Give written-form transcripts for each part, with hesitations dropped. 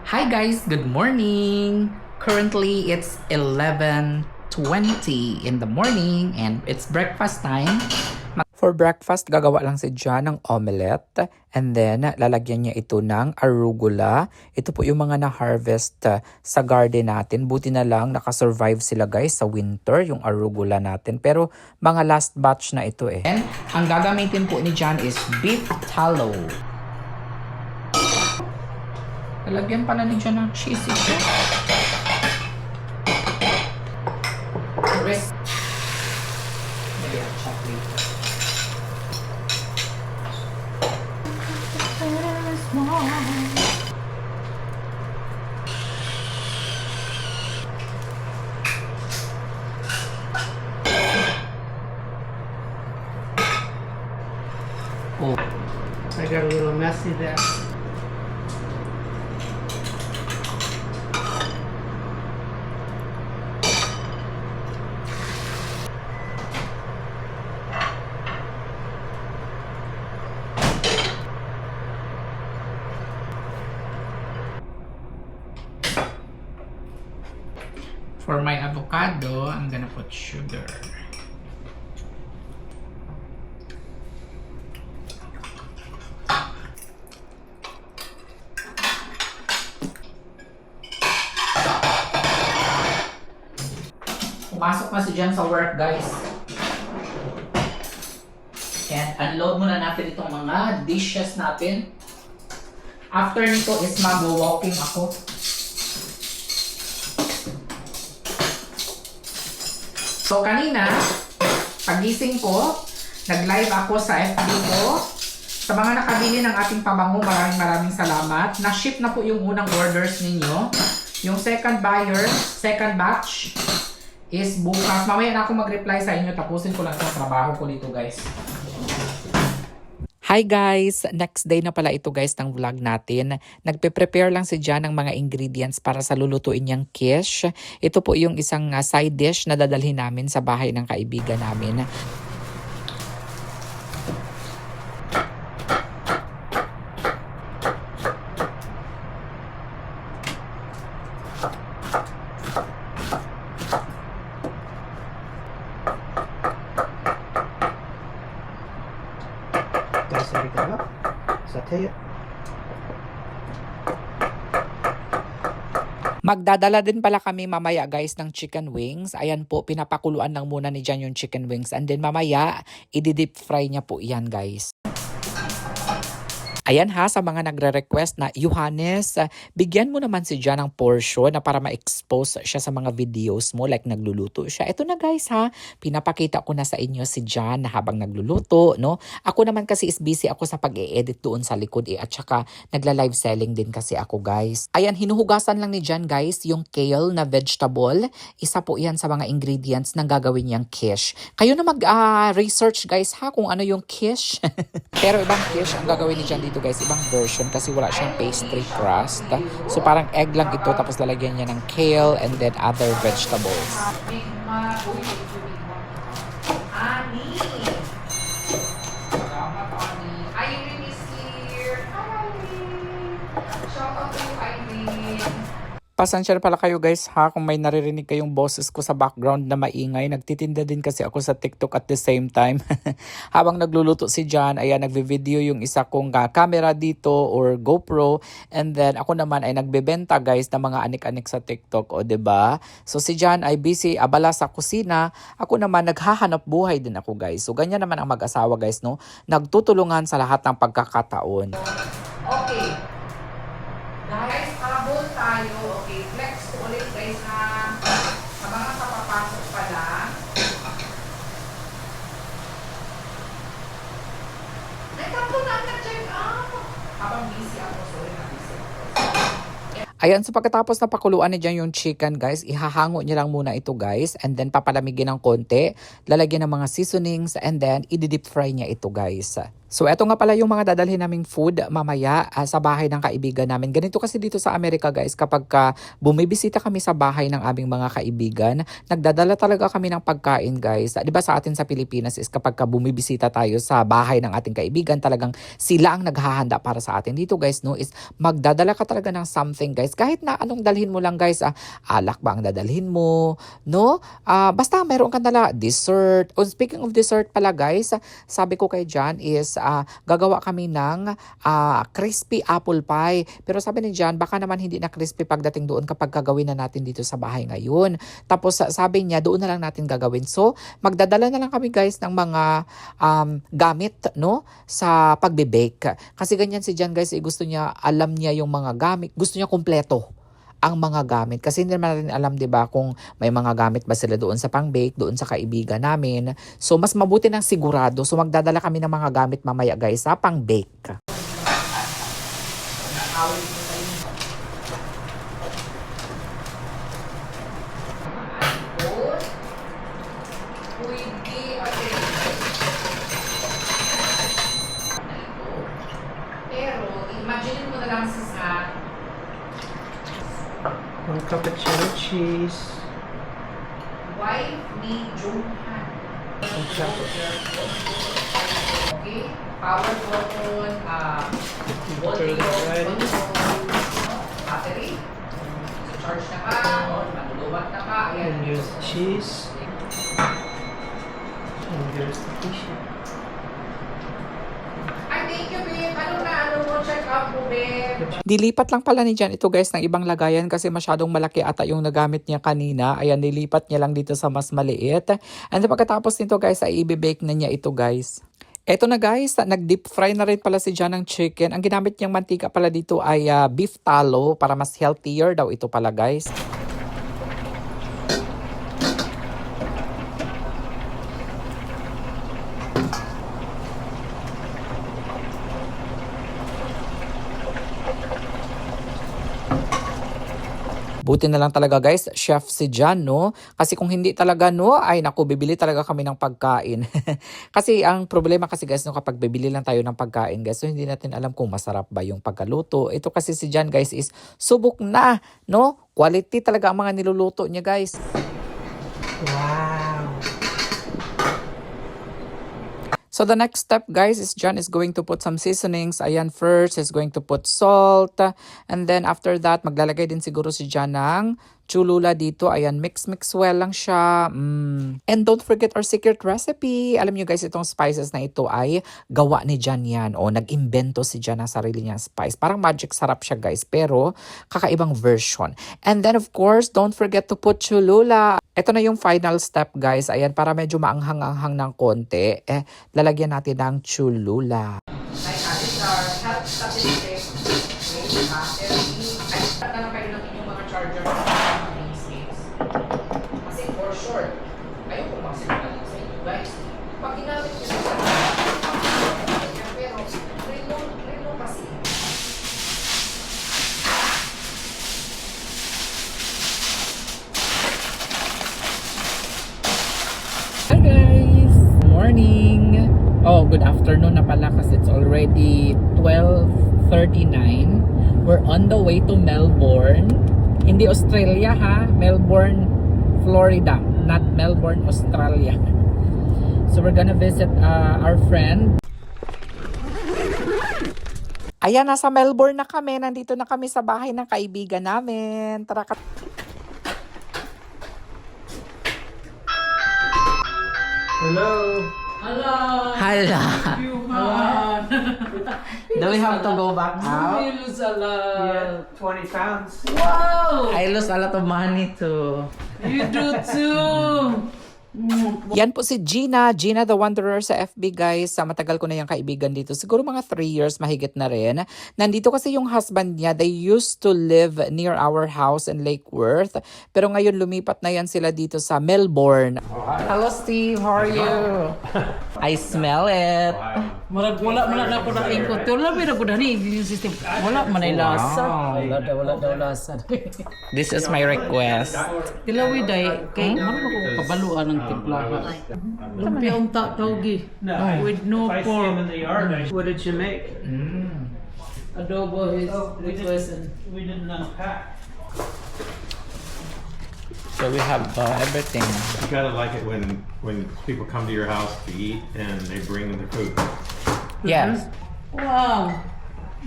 Hi guys, good morning. Currently it's 11:20 in the morning and it's breakfast time. For breakfast, gagawa lang si John ng omelette and then lalagyan niya ito ng arugula. Ito po yung mga na-harvest sa garden natin. Buti na lang nakasurvive sila guys sa winter, yung arugula natin. Pero mga last batch na ito eh. And ang gagamitin po ni John is beef tallow. Lalagyan pala ni John ng cheese ito. Rest. Ayan, chocolate. Oh, I got a little messy there. for my avocado, I'm gonna put sugar. Pumasok na si Jan sa work, guys. And unload muna natin itong mga dishes natin. After nito is mag-walking ako. So kanina, pagising ko, nag-live ako sa FB ko. Sa mga nakabili ng ating pabango, maraming salamat. Na-ship na po yung unang orders ninyo. Yung second buyer, second batch, is bukas. Mamaya na ako mag-reply sa inyo. Tapusin ko lang itong trabaho ko dito, guys. Hi guys! Next day na pala ito guys ng vlog natin. Nagpe-prepare lang si Jan ng mga ingredients para sa lulutuin niyang quiche. Ito po yung isang side dish na dadalhin namin sa bahay ng kaibigan namin. Magdadala din pala kami mamaya guys ng chicken wings. Ayan po, pinapakuluan lang muna ni Jan yung chicken wings. And then mamaya, i-deep fry niya po yan guys. Ayan ha, sa mga nagre-request na, Johannes, bigyan mo naman si Jan ng portion na para ma-expose siya sa mga videos mo like nagluluto siya. Ito na guys ha, pinapakita ko na sa inyo si Jan na habang nagluluto, no? Ako naman kasi is busy ako sa pag-e-edit doon sa likod at saka nagla-live selling din kasi ako guys. Ayan, hinuhugasan lang ni Jan guys yung kale na vegetable. Isa po yan sa mga ingredients na gagawin niyang quiche. Kayo na mag-research guys ha kung ano yung quiche. Pero ibang quiche ang gagawin ni Jan dito guys, ibang version kasi wala siyang pastry crust. So parang egg lang ito tapos lalagyan niya ng kale and then other vegetables. Pasensya na pala kayo guys ha kung may naririnig kayong boses ko sa background na maingay. Nagtitinda din kasi ako sa TikTok at the same time. Habang nagluluto si Jan, ayan, nagve-video yung isa kong camera dito or GoPro. And then ako naman ay nagbebenta guys ng mga anik-anik sa TikTok. O diba? So si Jan ay busy, abala sa kusina. Ako naman naghahanap buhay din ako guys. So ganyan naman ang mag-asawa guys, no? Nagtutulungan sa lahat ng pagkakataon. Okay. Guys, habol tayo. Okay, flex ko ulit guys ha. Sa mga kapapasok pa lang. Nagkapo na nag-check out. Habang busy ako, sorry na busy ako. Ayan, so pagkatapos na pakuluan niya dyan yung chicken guys, ihahango niya lang muna ito guys. And then papalamigin ng konti. Lalagyan ng mga seasonings and then i-deep fry niya ito guys. So eto nga pala yung mga dadalhin naming food mamaya sa bahay ng kaibigan namin. Ganito kasi dito sa Amerika guys, kapag bumibisita kami sa bahay ng aming mga kaibigan, nagdadala talaga kami ng pagkain guys. 'Di ba sa atin sa Pilipinas is kapag bumibisita tayo sa bahay ng ating kaibigan, talagang sila ang naghahanda para sa atin. Dito guys no is magdadala ka talaga ng something guys. Kahit na anong dalhin mo lang guys, alak ba ang dadalhin mo, no? Basta meron kang dala dessert. Oh, speaking of dessert pala guys, sabi ko kay John is gagawa kami ng crispy apple pie. Pero sabi ni John, baka naman hindi na crispy pagdating doon kapag gagawin na natin dito sa bahay ngayon. Tapos sabi niya, doon na lang natin gagawin. So, magdadala na lang kami guys ng mga gamit no sa pagbe-bake. Kasi ganyan si John guys, gusto niya, alam niya yung mga gamit. Gusto niya kumpleto ang mga gamit. Kasi hindi naman natin alam, 'di ba, kung may mga gamit ba sila doon sa pang-bake, doon sa kaibigan namin. So mas mabuti ng sigurado. So magdadala kami ng mga gamit mamaya, guys, sa pang-bake. Pero, imagine mo na lang sa 1 cappuccino cheese. Wife ni Johan. Okay? Power button, Ready? battery. Charge na ka, or manuluwat na ka. And here's the cheese. And here's the tissue. Ay, thank you, babe. Ano mo? Check up mo, babe. Dilipat lang pala ni Jan ito guys ng ibang lagayan kasi masyadong malaki ata yung nagamit niya kanina. Ayan, nilipat niya lang dito sa mas maliit. And then pagkatapos nito guys, ay i-bake na niya ito guys. Eto na guys, nag-deep fry na rin pala si Jan ng chicken. Ang ginamit niyang mantika pala dito ay beef tallow para mas healthier daw ito pala guys. Buti na lang talaga guys, chef si Jan, no? Kasi kung hindi talaga, no, ay naku, bibili talaga kami ng pagkain. Kasi ang problema kasi guys, no, kapag bibili lang tayo ng pagkain guys, so hindi natin alam kung masarap ba yung pagkaluto. Ito kasi si Jan guys is subok na, no? Quality talaga ang mga niluluto niya guys. Wow! So the next step guys is John is going to put some seasonings. Ayan, first is going to put salt. And then after that, maglalagay din siguro si John ng Cholula dito. Ayan, mix well lang siya. And don't forget our secret recipe. Alam nyo guys, itong spices na ito ay gawa ni John yan. O nag-imbento si John ng sarili niyang spice. Parang magic sarap siya guys, pero kakaibang version. And then of course, don't forget to put Cholula. Ito na yung final step guys. Ayan, para medyo maanghang-anghang ng konti, lalagyan natin ng Cholula. Ay, these are health statistics. Ay, tatanong kayo ng inyong mga charger sa these days. Kasi for short, ayun kung magsinungaling sa inyo guys. Pag ginamit nyo sa pero relo kasi. Hi guys! Morning! Oh, good afternoon na pala kasi it's already 12:39. We're on the way to Melbourne. Hindi Australia ha, Melbourne, Florida, not Melbourne, Australia. So we're gonna visit our friend. Ayan, nasa Melbourne na kami. Nandito na kami sa bahay ng kaibigan namin. Tara ka. Hello! Hello. Hala. Do we have to go back out? You lose a lot. 20 pounds. Wow. I lost a lot of money too. You do too. Yan po si Gina the Wanderer sa FB guys. Matagal ko na yung kaibigan dito. Siguro mga 3 years mahigit na rin. Nandito kasi yung husband niya. They used to live near our house in Lake Worth. Pero ngayon lumipat na yan sila dito sa Melbourne. Hello Steve, how are you? I smell it. Marag wala man na ako na ingkot. Wala man ako na ni immune system. Wala man ay lasa. Wala daw lasa. This is my request. Tilawi day kay man ako kabaluan ng timplahan. Lumpia unta tawgi with no pork. What did you make? Adobo is request. We didn't unpack. So we have everything. You gotta like it when people come to your house to eat and they bring their food. Yes. Wow.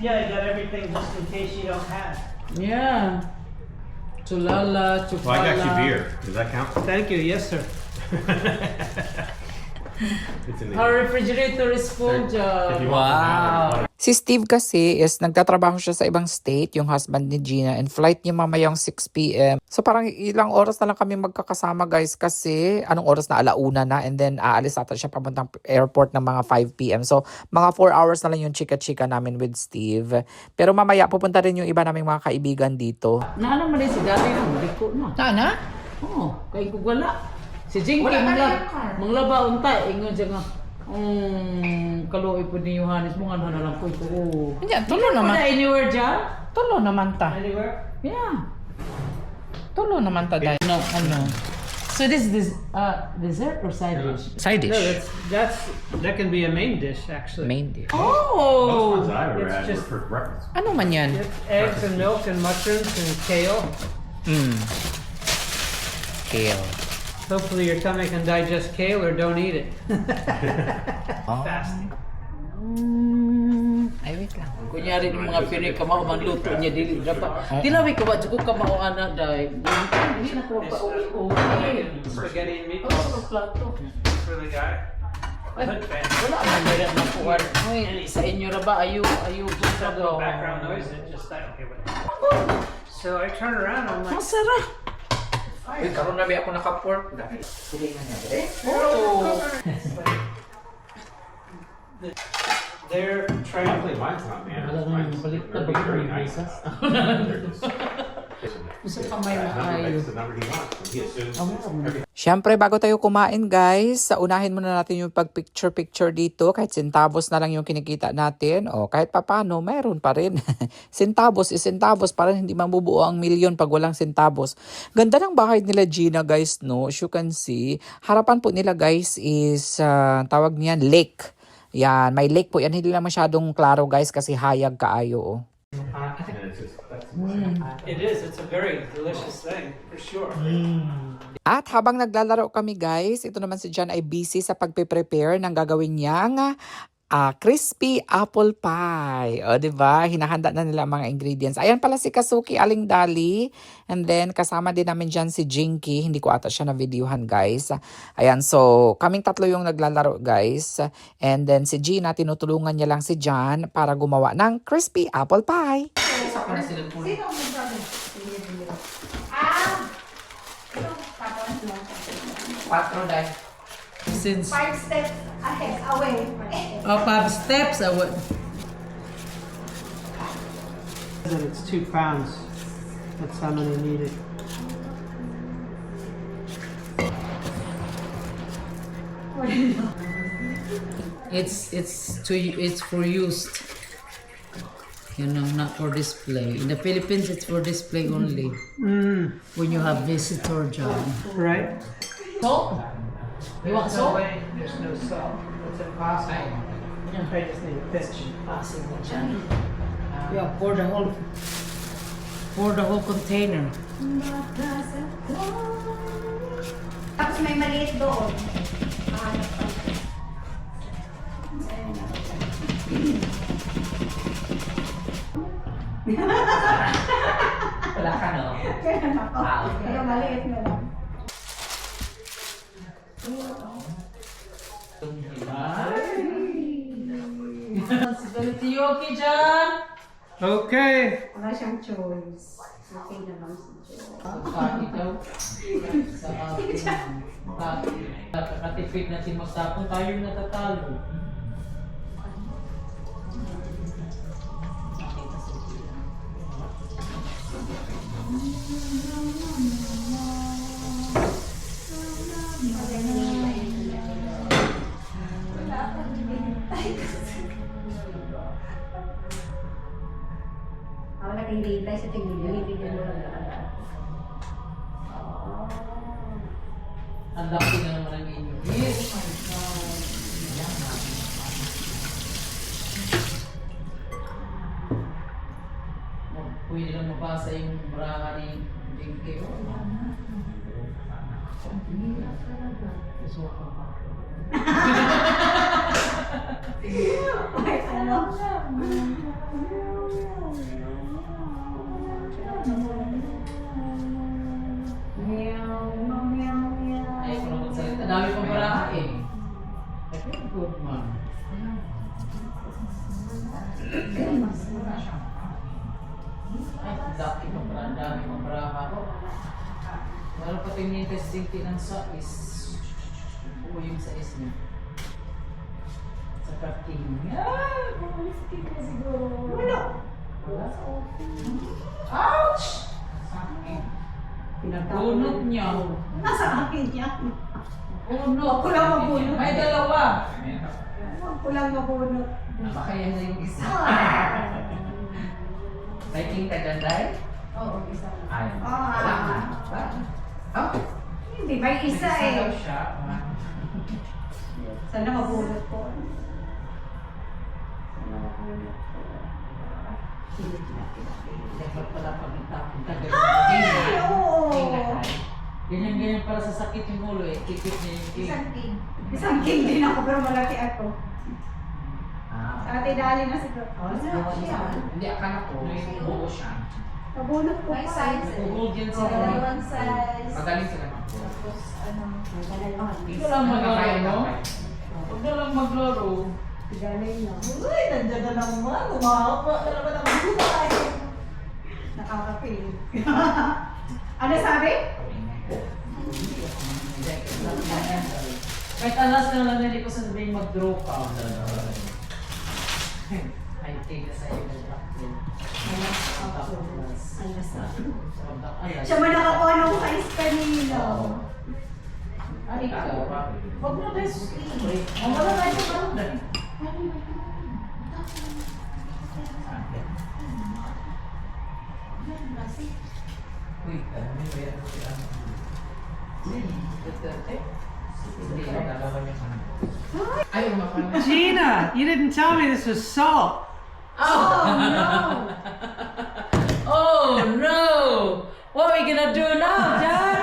Yeah, you got everything just in case you don't have. Yeah. Chulala, chupala. Well, I got you beer. Does that count? Thank you. Yes, sir. It's in the Our refrigerator is full, If John. you want Wow. Si Steve kasi is nagtatrabaho siya sa ibang state, yung husband ni Gina, and flight niya mamayang 6 p.m. So parang ilang oras na lang kami magkakasama guys kasi anong oras na, alauna na, and then aalis ata siya papuntang airport ng mga 5 p.m. So mga 4 hours na lang yung chika-chika namin with Steve. Pero mamaya pupunta rin yung iba naming mga kaibigan dito. Naano man din si Daddy na, maliko na. Sana? Oo, kay ko wala. Si Jinky, Wala na yung car. manglaba unta, ingon siya nga, kaluoy po ni Johannes mo, nga na lang po ito. Hindi, tulo naman. Wala anywhere dyan? Tulo naman ta. Anywhere? Yeah. Tulo naman ta dahil. No, ano. So this is dessert or side dish? Side No, dish. that can be a main dish actually. Main dish. Oh! Most ones I ever It's had were just- for breakfast. Ano man yan? It's eggs and milk and mushrooms and kale. Kale. Hopefully your tummy can digest kale or don't eat it. Fasting. Ay, wait lang. Kunyari ng mga Pinoy kamao manluto niya dili dapat. Tilawi ka ba jud kamao ana dai. Dili na ko pa uwi. Spaghetti and Oh, meatballs plato. for the guy. Ay, wala man meron na kuwan. Uy, sa inyo ra ba ayu Just have go. no background noise and just I don't care what. So I turn around. I'm like, Masarap. Uy, karon na ako naka-pork. Oh. they're trying to Actually, mine's not man. Wala Mine's nang baliktad really ba very yung nice. visas? Gusto pa may That number maayo. makes the number he wants. And he assumes everything. Siyempre, bago tayo kumain guys, unahin muna natin yung pag-picture-picture dito. Kahit centavos na lang yung kinikita natin. O kahit papano, mayroon pa rin. Centavos is centavos. Parang hindi mabubuo ang milyon pag walang centavos. Ganda ng bahay nila Gina guys, no? As you can see, harapan po nila guys is, tawag niyan, lake. Yan, may lake po yan. Hindi lang masyadong klaro guys kasi hayag kaayo. Oh. And it's just, that's It is. It's a very delicious thing for sure. At habang naglalaro kami guys, ito naman si John ay busy sa pagpe-prepare ng gagawin niyang crispy apple pie. O, diba? Hinahanda na nila ang mga ingredients. Ayan pala si Kasuki, Aling Dali. And then, kasama din namin dyan si Jinky. Hindi ko ata siya na-videohan, guys. Ayan, so, kaming tatlo yung naglalaro, guys. And then, si Gina, tinutulungan niya lang si John para gumawa ng crispy apple pie. Patro dahil. Since 5 steps ahead, away. 5 steps away. And it's 2 pounds. That's how many needed. It's for used. Not for display. In the Philippines, it's for display only. When you have visitor, John. Right? Salt? You want No salt? way. There's no salt. It's impossible. I just need a pinch. Possible, John. Yeah, pour the whole container. Tapos may maliit doon. Wala ka, no? Pero maliit na lang. Responsibility, you okay, John? Okay. Wala siyang choice. Okay na lang si Joe. Pagkaki daw. Sa atin. Nakatipid natin magtapon, tayo natatalo. naghihintay sa tingin, binibigyan mo lang talaga. Ang laki na naman ang inyo. Yes! Pwede lang mabasa yung braha ni Jinky. Ay, ano? Meow, meow, meow, meow. Ay, kung magsalita, dami pang braha eh. I feel good man. Ay, laki pang braha, dami pang braha. Meron pa tingin yung Jinky ng sais. Oo, yung sais niya. Sa parking. Ah! Bumaliskin na siguro. Wala. Wala? Ouch! Sakit. Pinabunot niya. Nasa akin yan. Bunot. Huwag ko lang mabunot. May dalawa. Huwag ko lang mabunot. Napakaya na yung isa. May king ka dyan, Day? Oo, isa. Ay. Ah. Oh? Hindi, may isa May daw eh. siya. Sana mabunot ko. Sana mabunot ko. Kilit na, kilit. Dapat pala pag-itapon ka. Ay, oo. Ganyan-ganyan para sa sakit yung ulo eh. Kikit niya yung king. Isang king. Isang king din ako, pero malaki ako. Ah. Sa ate dali na siguro. Hindi, akala ko, buo siya. Mabunot ko May pa. size eh. Bukod yan sila. Dalawang size. Magaling sila mag Tapos, ano, Hindi lang maglaro, no? Huwag na lang maglaro. galing na. Uy, nandiyan na naman. Umahapa na naman ang buhay. Nakaka-feel. Ano sabi? Kahit alas na lang hindi ko sabihin mag-draw ka. Ay, tiga sa'yo ng blackpin. Alas na. Alas. Siya man nakakuha ng size kanina. Ay, ikaw. Huwag na tayo suki. Ang wala tayo sa balon. Uy, ano yung meron sila? Hindi na dalawa niya sa Ayaw mapanood. Gina, you didn't tell me this was salt. Oh no! What are we gonna do now, Dad?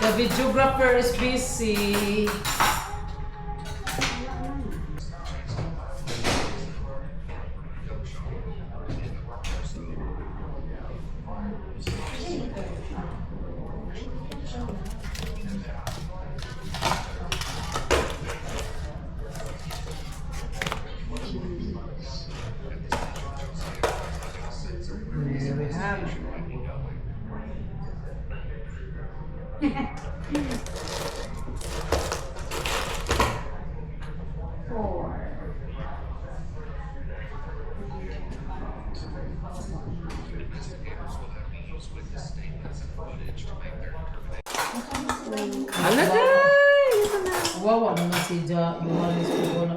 The videographer is busy. There we have it. Ala, Day! Wawa naman si Ja. Yohanes ko wala.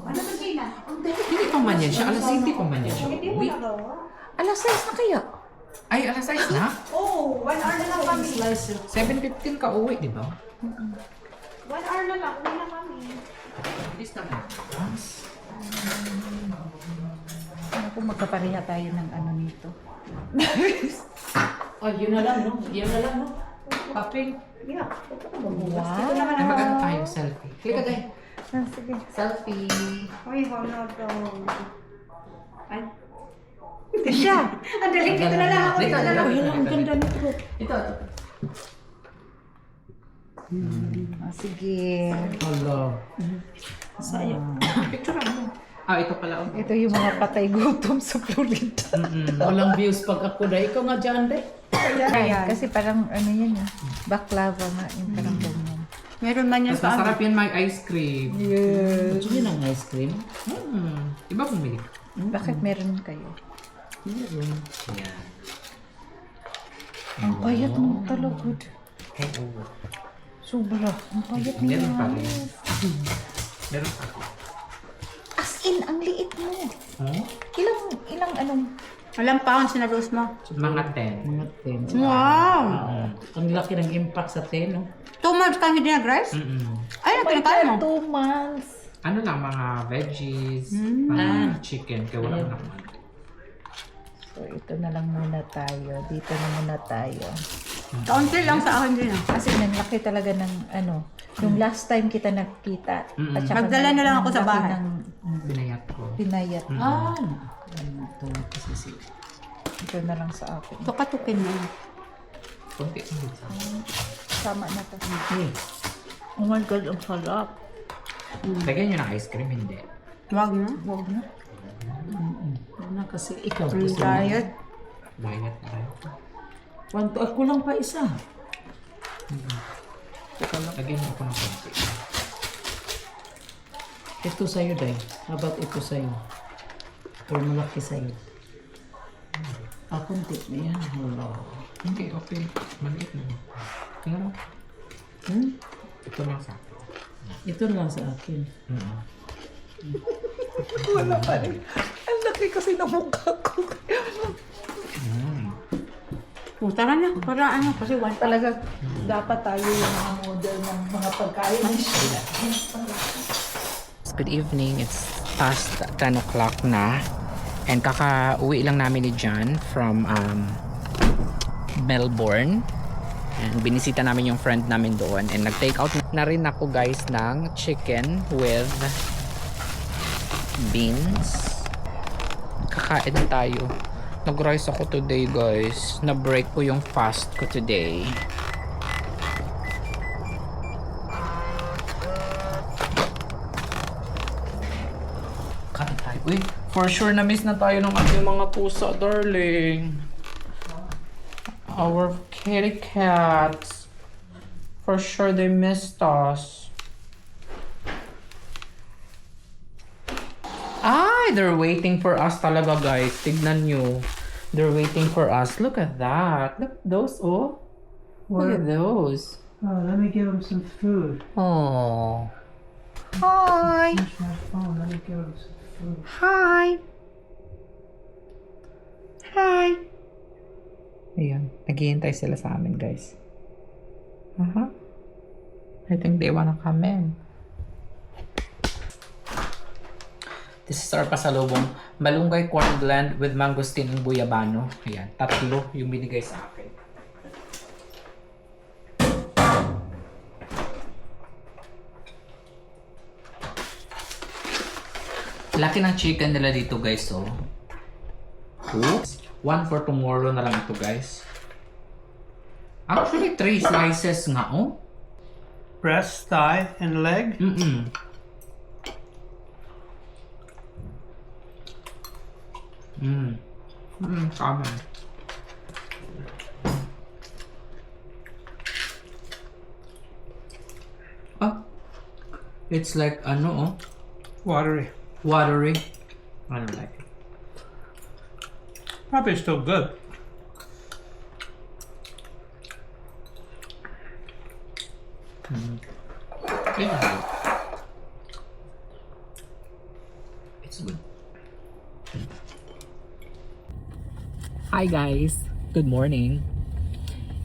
Ano ba, Gina? Hindi pa man yan siya. Alas 7 pa man yan siya. Hindi mo Uy, nagawa? alas 6 na kaya? Ay, alas 6 na? Oo, 1 hour na lang kami. Slice it. 7:15 ka uwi, di ba? 1 hour na lang, uwi na kami. Bilis naman. Ano kung magkapareha tayo ng ano nito? Oh, yun na lang, no? Yun na lang, no? Paping. Yeah. Wow! Ay, mag-ano tayo, selfie. Klika, Day. Ah, sige. Selfie. Uy, hold on. Ay. Ito siya! Ang daling, dito na lang ako. Dito na lang. Ang ganda nito. Ito. Ah, sige. Hello. Picture mo. Ah, ito pala. Oh. Ito yung mga patay gutom sa Florida. Walang views pag ako na. Ikaw nga dyan, de. Ayan. Kasi parang ano yan eh. Baklava nga yung parang ganyan. Meron man Mas masarap yan may ice cream. Yes. Gusto niyo ng ice cream? Iba bumili. Bakit meron kayo? Meron. Yan. Ang payat mo talaga. Sobra. Ang payat mo. Meron pa rin. Meron pa rin. As in, ang liit mo. Huh? Ilang anong... Alam pounds na dose mo? Mga 10. Mga 10. Wow! Ang laki ng impact sa 10, no? 2 months kang hindi nag-rice? Mm-mm. Ay, ano pinakain mo? 2 months. Ano lang, mga veggies, Mm. mga chicken, kaya wala naman. So, ito na lang muna tayo. Dito na muna tayo. Kaunti lang sa akin din ah. Kasi ang laki talaga ng ano. Yung last time kita nakita. Mm-mm. At saka Magdala na lang ako sa ang laki bahay. ng Binayat ko. pinayat. Ah, ito kasi Ito na lang sa akin. Tukatukin mo. Kunti ulit. Sama na to. Okay. Oh my God, ang sarap. Lagyan nyo ng ice cream, hindi. Wag na. Huwag na. Huwag na kasi ikaw. Ang gusto mo. diet. Bayat tayo. Kwanto, ako lang pa isa. Lagyan mo ako ng kunti. Ito sa'yo, Day. How about ito sa'yo? Or malaki sa'yo? Ah, kunti na yan. Wala. Hindi, okay. Maliit na. Tingnan mo. Hmm? Ito lang sa akin. Ito na lang sa akin. Wala pa rin. Ang laki kasi ng mukha ko. Tara na. Para ano. Kasi one. Talaga, dapat tayo yung mga model ng mga pagkain. Good evening. It's past 10 o'clock na. And kaka-uwi lang namin ni John from Melbourne. And binisita namin yung friend namin doon. And nag-take out na rin ako guys ng chicken with beans. Kakain tayo. Nag-rice ako today guys. Na-break ko yung fast ko today. Kain tayo. Uy, for sure na miss na tayo ng ating mga pusa, darling. Our kitty cats. For sure they missed us. Ay, they're waiting for us talaga, guys. Tignan nyo. They're waiting for us. Look at that. Look at those, oh. Look at those. Oh, let me give him some food. Oh. Hi. Oh, let me give him some food. Hi. Hi. Ayan. Naghihintay sila sa amin, guys. I think they wanna come in. This is our pasalubong. Malunggay corn blend with mangosteen and buyabano. Ayan. 3 yung binigay sa akin. Laki ng chicken nila dito, guys, oh. Oops. 1 for tomorrow na lang ito, guys. Actually, 3 slices nga, oh. Breast, thigh, and leg. Mm-mm. Tama. Ah. It's like, ano, oh. Watery. Watery. I don't like it. Probably still good. It's good. Hi guys, good morning.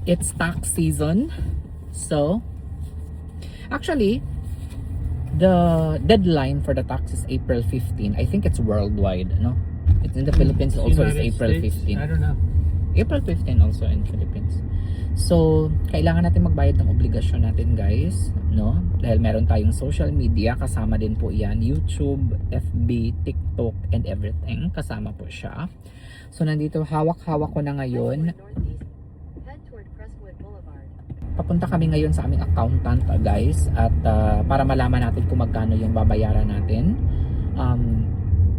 It's tax season. So, actually, the deadline for the tax is April 15. I think it's worldwide, no? It's in the Philippines also is United April States? 15. I don't know. April 15 also in Philippines. So, kailangan natin magbayad ng obligasyon natin, guys, no? Dahil meron tayong social media, kasama din po 'yan, YouTube, FB, TikTok, and everything. Kasama po siya. So, nandito hawak-hawak ko na ngayon. Papunta kami ngayon sa aming accountant, guys, at para malaman natin kung magkano yung babayaran natin.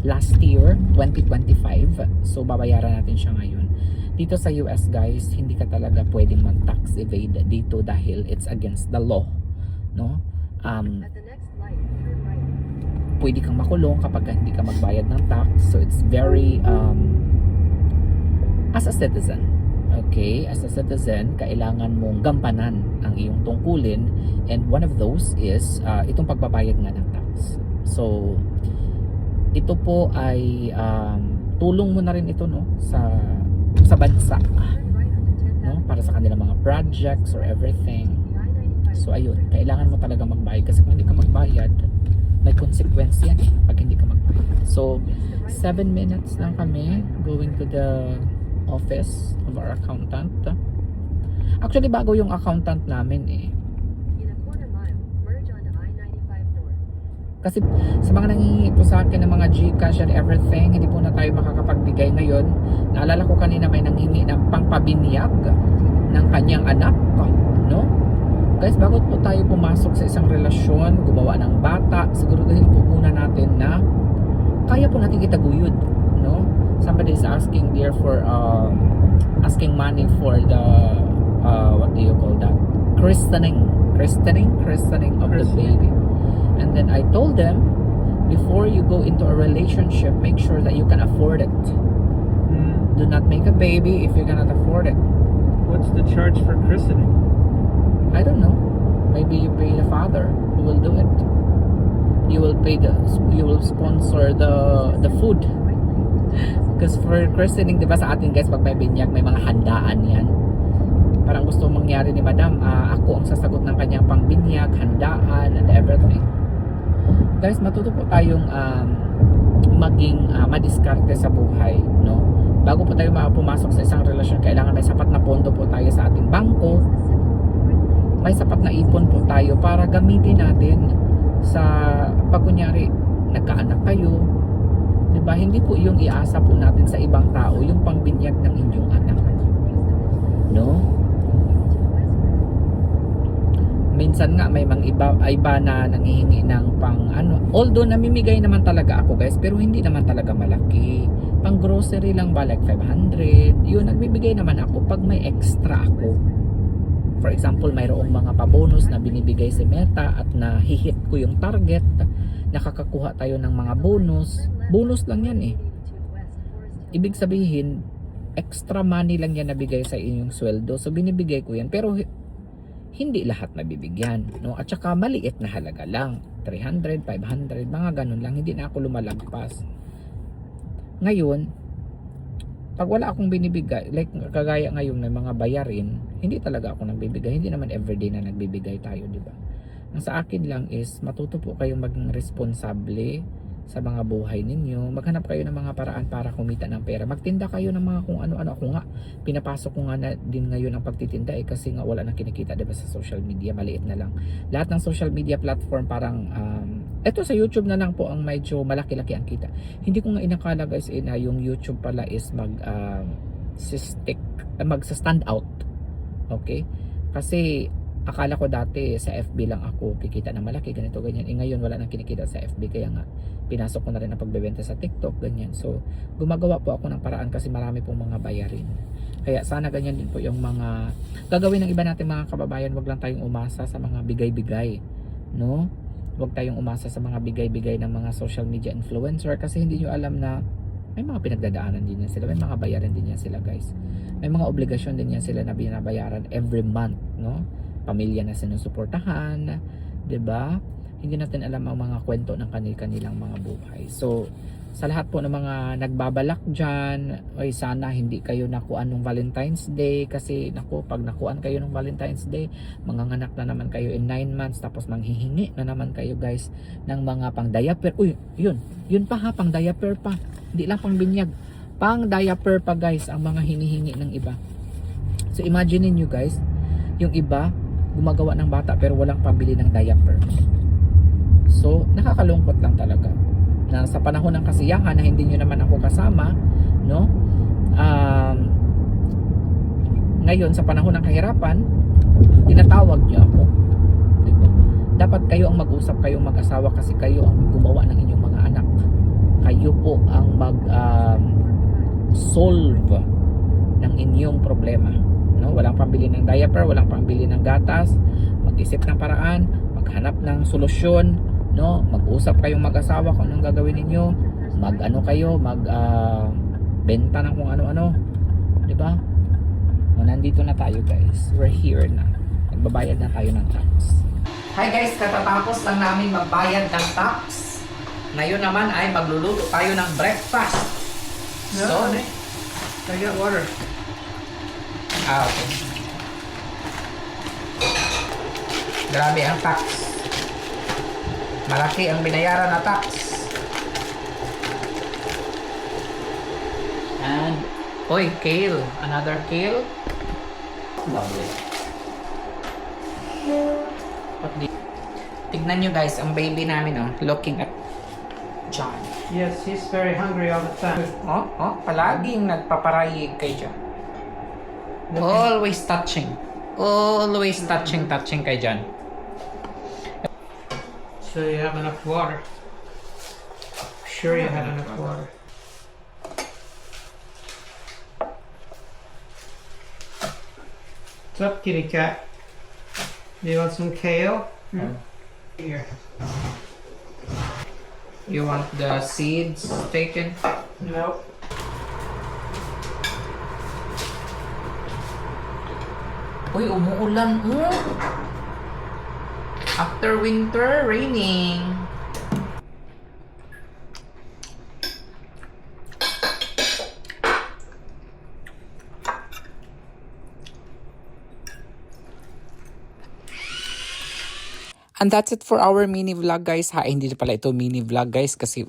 Last year, 2025. So, babayaran natin siya ngayon. Dito sa US, guys, hindi ka talaga pwedeng mag-tax evade dito dahil it's against the law, no? Pwede kang makulong kapag hindi ka magbayad ng tax. So, it's very, as a citizen, Okay, as a citizen, kailangan mong gampanan ang iyong tungkulin, and one of those is itong pagbabayad nga ng tax. So, ito po ay tulong mo na rin ito, no, sa bansa, no, para sa kanilang mga projects or everything. So ayun, kailangan mo talaga magbayad, kasi kung hindi ka magbayad, may consequence yan pag hindi ka magbayad. So 7 minutes lang kami going to the office of our accountant. Actually, bago yung accountant namin eh. Kasi sa mga nangihingi po sa akin ng mga GCash and everything, hindi po na tayo makakapagbigay ngayon. Naalala ko kanina may nanghingi ng pangpabinyag ng kanyang anak, no? Guys, bago po tayo pumasok sa isang relasyon, gumawa ng bata, siguraduhin po muna natin na kaya po natin itaguyod, no? Somebody is asking there for asking money for the what do you call that? Christening of the baby. And then I told them, before you go into a relationship, make sure that you can afford it. Do not make a baby if you cannot afford it. What's the charge for christening? I don't know. Maybe you pay the father who will do it. You will sponsor the food. Because for christening, di ba sa atin guys, pag may binyag, may mga handaan yan. Parang gusto mangyari ni Madam, ako ang sasagot ng kanyang pangbinyag, handaan, and everything. Guys, matuto po tayong maging madiskarte sa buhay, no? Bago po tayo pumasok sa isang relasyon, kailangan may sapat na pondo po tayo sa ating bangko. May sapat na ipon po tayo para gamitin natin sa pag kunyari nagkaanak kayo, 'di ba? Hindi po yung iasa po natin sa ibang tao yung pangbinyag ng inyong anak, no? Minsan nga may mga iba na nanghihingi ng pang although namimigay naman talaga ako guys, pero hindi naman talaga malaki. Pang grocery lang ba, like 500, yun nagbibigay naman ako pag may extra ako. For example, mayroong mga pabonus na binibigay si Meta at nahihit ko yung target, nakakakuha tayo ng mga bonus lang yan eh. Ibig sabihin extra money lang yan nabigay sa inyong sweldo, so binibigay ko yan, pero hindi lahat nabibigyan, no? At saka maliit na halaga lang, 300, 500, mga ganun lang, hindi na ako lumalagpas. Ngayon, pag wala akong binibigay, like kagaya ngayon ng mga bayarin, hindi talaga ako nagbibigay, hindi naman everyday na nagbibigay tayo, di ba? Ang sa akin lang is matuto po kayong maging responsable sa mga buhay ninyo. Maghanap kayo ng mga paraan para kumita ng pera. Magtinda kayo ng mga kung ano-ano. Ako nga, pinapasok ko nga na din ngayon ang pagtitinda kasi nga wala nang kinikita, diba, sa social media, maliit na lang. Lahat ng social media platform parang eto sa YouTube na lang po ang medyo malaki-laki ang kita. Hindi ko nga inakala guys na yung YouTube pala is mag-stand out. Okay? Kasi akala ko dati sa FB lang ako kikita na malaki, ganito, ganyan. Ngayon wala nang kinikita sa FB, kaya nga pinasok ko na rin ang pagbebenta sa TikTok, ganyan. So, gumagawa po ako ng paraan kasi marami pong mga bayarin. Kaya sana ganyan din po yung mga gagawin ng iba natin mga kababayan. Wag lang tayong umasa sa mga bigay-bigay, no? Wag tayong umasa sa mga bigay-bigay ng mga social media influencer kasi hindi nyo alam na may mga pinagdadaanan din yan sila, may mga bayaran din yan sila guys. May mga obligasyon din yan sila na binabayaran every month, no? Pamilya na sinusuportahan, 'di ba? Hindi natin alam ang mga kwento ng kanilang mga buhay. So, sa lahat po ng mga nagbabalak diyan, ay sana hindi kayo nakuan ng Valentine's Day kasi naku, pag nakuan kayo ng Valentine's Day, manganganak na naman kayo in 9 months tapos manghihingi na naman kayo guys ng mga pang diaper. Uy, yun pa ha, pang diaper pa. Hindi lang pang binyag. Pang diaper pa guys ang mga hinihingi ng iba. So, imagine niyo guys, yung iba gumagawa ng bata pero walang pambili ng diaper. So, nakakalungkot lang talaga na sa panahon ng kasiyahan na hindi nyo naman ako kasama, no? Ngayon, sa panahon ng kahirapan, tinatawag nyo ako. Diba? Dapat kayo ang mag-usap, kayong mag-asawa kasi kayo ang gumawa ng inyong mga anak. Kayo po ang mag-solve ng inyong problema. No? Walang pambili ng diaper, walang pambili ng gatas, mag-isip ng paraan, maghanap ng solusyon, no? Mag-usap kayong mag-asawa kung anong gagawin ninyo, benta ng kung ano-ano, 'di ba? O, nandito na tayo guys. We're here na. Magbabayad na tayo ng tax. Hi guys, katatapos lang namin magbayad ng tax. Ngayon naman ay magluluto tayo ng breakfast. No, So, honey. I got water. okay. Grabe ang tax. Malaki ang binayaran na tax. And, oy, kale. Another kale. Lovely. Tignan nyo guys, ang baby namin, oh, looking at John. Yes, he's very hungry all the time. Palaging nagpaparayig kay John. Always touching. Always touching kay John. So you have enough water. Sure you have enough water. What's up, kitty cat? Do you want some kale? Here. You want the seeds taken? Nope. Uy, umuulan. After winter, raining. And that's it for our mini vlog guys ha. Hindi pala ito mini vlog guys kasi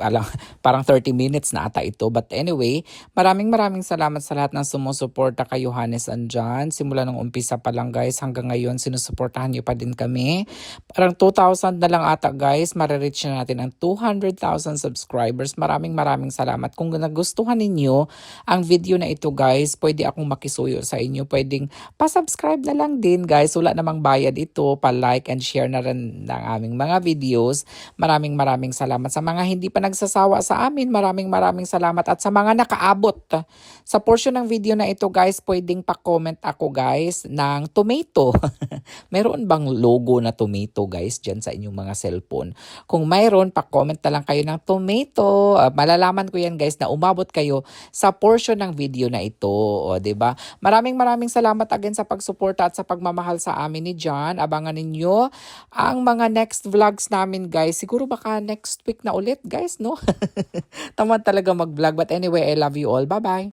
parang 30 minutes na ata ito. But anyway, maraming salamat sa lahat ng sumusuporta kay Johannes and John. Simula nung umpisa pa lang guys hanggang ngayon sinusuportahan niyo pa din kami. Parang 2,000 na lang ata guys. Marireach na natin ang 200,000 subscribers. Maraming salamat. Kung nagustuhan ninyo ang video na ito guys, pwede akong makisuyo sa inyo. Pwedeng pa-subscribe na lang din guys. Wala namang bayad ito. Pa-like and share na rin ng aming mga videos. Maraming salamat sa mga hindi pa nagsasawa sa amin. Maraming salamat at sa mga nakaabot sa portion ng video na ito guys, pwedeng pa-comment ako guys ng tomato. Meron bang logo na tomato guys dyan sa inyong mga cellphone? Kung mayroon, pa-comment na lang kayo ng tomato. Malalaman ko yan guys na umabot kayo sa portion ng video na ito. O, diba? Maraming salamat again sa pagsuporta at sa pagmamahal sa amin ni John. Abangan ninyo ang mga next vlogs namin guys. Siguro baka next week na ulit guys, no? Tamad talaga mag-vlog. But anyway, I love you all. Bye-bye!